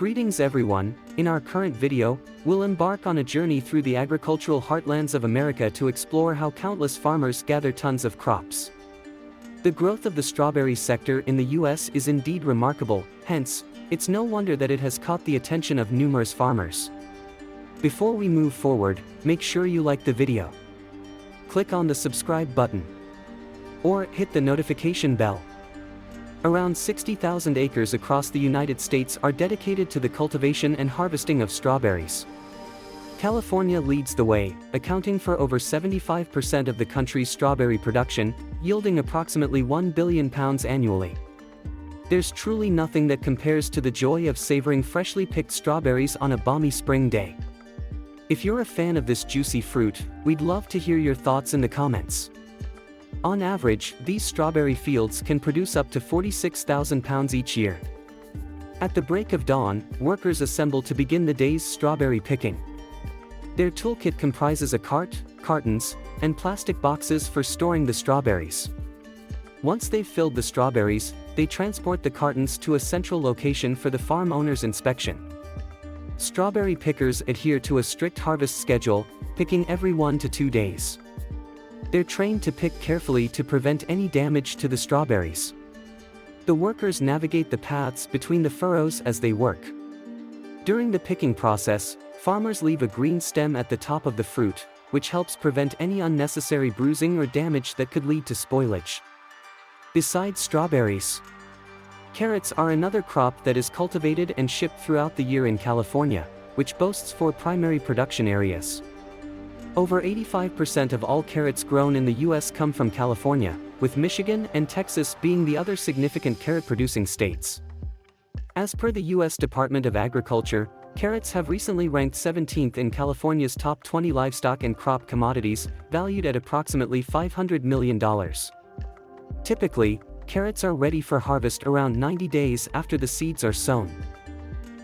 Greetings everyone, in our current video, we'll embark on a journey through the agricultural heartlands of America to explore how countless farmers gather tons of crops. The growth of the strawberry sector in the US is indeed remarkable, hence, it's no wonder that it has caught the attention of numerous farmers. Before we move forward, make sure you like the video. Click on the subscribe button. Or hit the notification bell. Around 60,000 acres across the United States are dedicated to the cultivation and harvesting of strawberries. California leads the way, accounting for over 75% of the country's strawberry production, yielding approximately 1 billion pounds annually. There's truly nothing that compares to the joy of savoring freshly picked strawberries on a balmy spring day. If you're a fan of this juicy fruit, we'd love to hear your thoughts in the comments. On average, these strawberry fields can produce up to 46,000 pounds each year. At the break of dawn, workers assemble to begin the day's strawberry picking. Their toolkit comprises a cart, cartons, and plastic boxes for storing the strawberries. Once they've filled the strawberries, they transport the cartons to a central location for the farm owner's inspection. Strawberry pickers adhere to a strict harvest schedule, picking every 1 to 2 days. They're trained to pick carefully to prevent any damage to the strawberries. The workers navigate the paths between the furrows as they work. During the picking process, farmers leave a green stem at the top of the fruit, which helps prevent any unnecessary bruising or damage that could lead to spoilage. Besides strawberries, carrots are another crop that is cultivated and shipped throughout the year in California, which boasts 4 primary production areas. Over 85% of all carrots grown in the US come from California, with Michigan and Texas being the other significant carrot-producing states. As per the US Department of Agriculture, carrots have recently ranked 17th in California's top 20 livestock and crop commodities, valued at approximately $500 million. Typically, carrots are ready for harvest around 90 days after the seeds are sown.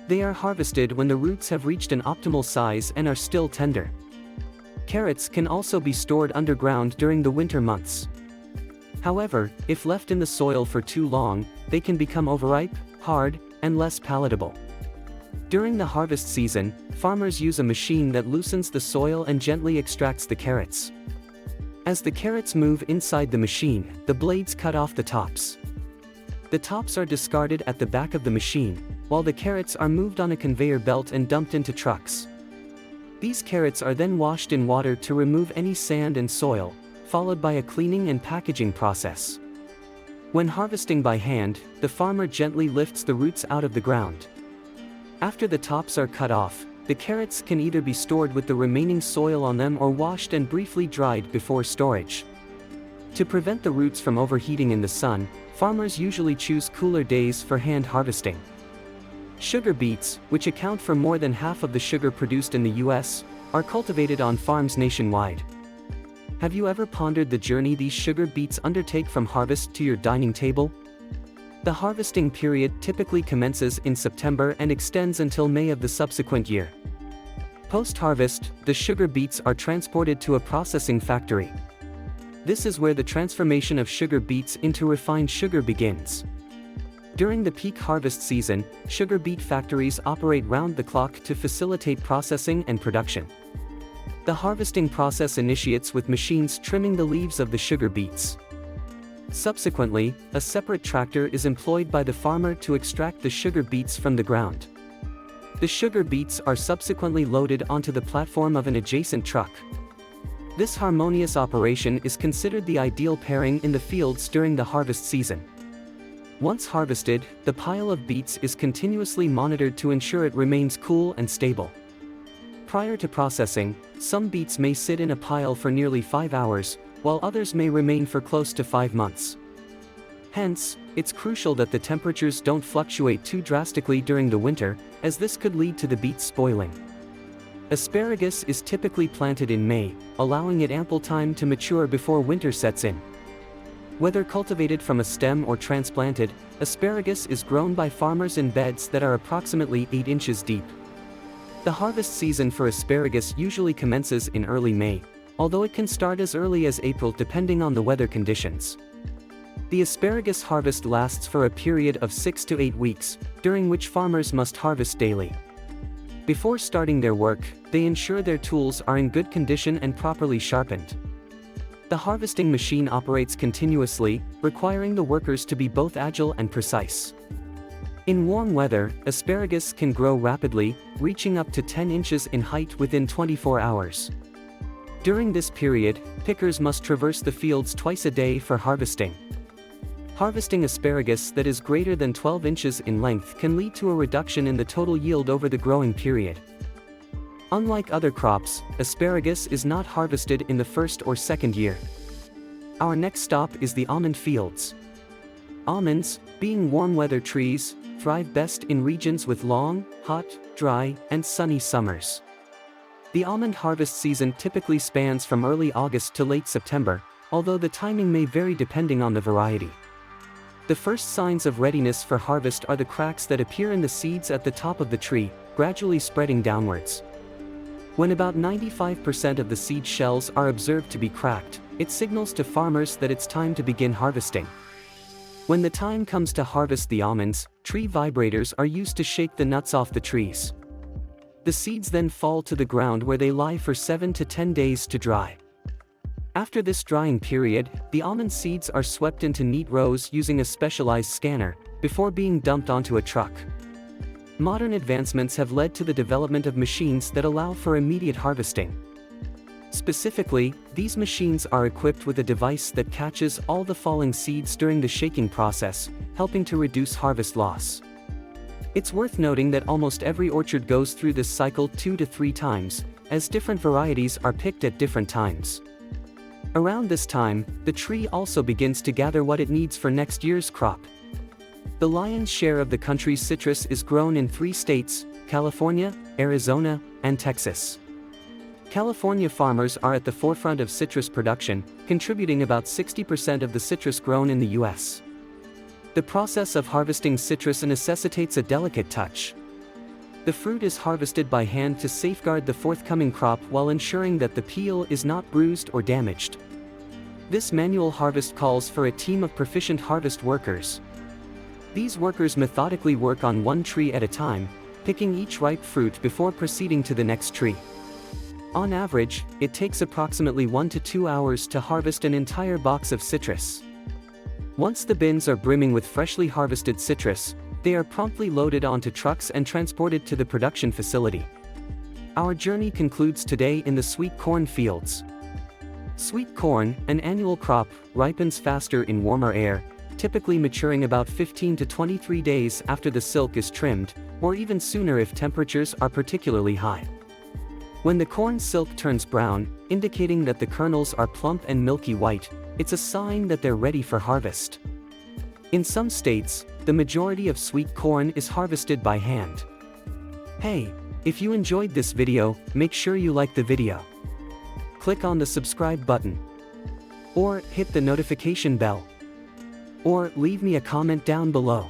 They are harvested when the roots have reached an optimal size and are still tender. Carrots can also be stored underground during the winter months. However, if left in the soil for too long, they can become overripe, hard, and less palatable. During the harvest season, farmers use a machine that loosens the soil and gently extracts the carrots. As the carrots move inside the machine, the blades cut off the tops. The tops are discarded at the back of the machine, while the carrots are moved on a conveyor belt and dumped into trucks. These carrots are then washed in water to remove any sand and soil, followed by a cleaning and packaging process. When harvesting by hand, the farmer gently lifts the roots out of the ground. After the tops are cut off, the carrots can either be stored with the remaining soil on them or washed and briefly dried before storage. To prevent the roots from overheating in the sun, farmers usually choose cooler days for hand harvesting. Sugar beets, which account for more than half of the sugar produced in the US, are cultivated on farms nationwide. Have you ever pondered the journey these sugar beets undertake from harvest to your dining table? The harvesting period typically commences in September and extends until May of the subsequent year. Post-harvest, the sugar beets are transported to a processing factory. This is where the transformation of sugar beets into refined sugar begins. During the peak harvest season, sugar beet factories operate round the clock to facilitate processing and production. The harvesting process initiates with machines trimming the leaves of the sugar beets. Subsequently, a separate tractor is employed by the farmer to extract the sugar beets from the ground. The sugar beets are subsequently loaded onto the platform of an adjacent truck. This harmonious operation is considered the ideal pairing in the fields during the harvest season. Once harvested, the pile of beets is continuously monitored to ensure it remains cool and stable. Prior to processing, some beets may sit in a pile for nearly 5 hours, while others may remain for close to 5 months. Hence, it's crucial that the temperatures don't fluctuate too drastically during the winter, as this could lead to the beets spoiling. Asparagus is typically planted in May, allowing it ample time to mature before winter sets in. Whether cultivated from a stem or transplanted, asparagus is grown by farmers in beds that are approximately 8 inches deep. The harvest season for asparagus usually commences in early May, although it can start as early as April depending on the weather conditions. The asparagus harvest lasts for a period of 6 to 8 weeks, during which farmers must harvest daily. Before starting their work, they ensure their tools are in good condition and properly sharpened. The harvesting machine operates continuously, requiring the workers to be both agile and precise. In warm weather, asparagus can grow rapidly, reaching up to 10 inches in height within 24 hours. During this period, pickers must traverse the fields twice a day for harvesting. Harvesting asparagus that is greater than 12 inches in length can lead to a reduction in the total yield over the growing period. Unlike other crops, asparagus is not harvested in the first or second year. Our next stop is the almond fields. Almonds, being warm weather trees, thrive best in regions with long, hot, dry, and sunny summers. The almond harvest season typically spans from early August to late September, although the timing may vary depending on the variety. The first signs of readiness for harvest are the cracks that appear in the seeds at the top of the tree, gradually spreading downwards. When about 95% of the seed shells are observed to be cracked, it signals to farmers that it's time to begin harvesting. When the time comes to harvest the almonds, tree vibrators are used to shake the nuts off the trees. The seeds then fall to the ground where they lie for 7 to 10 days to dry. After this drying period, the almond seeds are swept into neat rows using a specialized scanner, before being dumped onto a truck. Modern advancements have led to the development of machines that allow for immediate harvesting. Specifically, these machines are equipped with a device that catches all the falling seeds during the shaking process, helping to reduce harvest loss. It's worth noting that almost every orchard goes through this cycle 2 to 3 times, as different varieties are picked at different times. Around this time, the tree also begins to gather what it needs for next year's crop. The lion's share of the country's citrus is grown in 3 states, California, Arizona, and Texas. California farmers are at the forefront of citrus production, contributing about 60% of the citrus grown in the U.S. The process of harvesting citrus necessitates a delicate touch. The fruit is harvested by hand to safeguard the forthcoming crop while ensuring that the peel is not bruised or damaged. This manual harvest calls for a team of proficient harvest workers. These workers methodically work on one tree at a time, picking each ripe fruit before proceeding to the next tree. On average, it takes approximately 1 to 2 hours to harvest an entire box of citrus. Once the bins are brimming with freshly harvested citrus, they are promptly loaded onto trucks and transported to the production facility. Our journey concludes today in the sweet corn fields. Sweet corn, an annual crop, ripens faster in warmer air, typically maturing about 15 to 23 days after the silk is trimmed, or even sooner if temperatures are particularly high. When the corn silk turns brown, indicating that the kernels are plump and milky white, it's a sign that they're ready for harvest. In some states, the majority of sweet corn is harvested by hand. Hey, if you enjoyed this video, make sure you like the video. Click on the subscribe button. Or hit the notification bell. Or leave me a comment down below.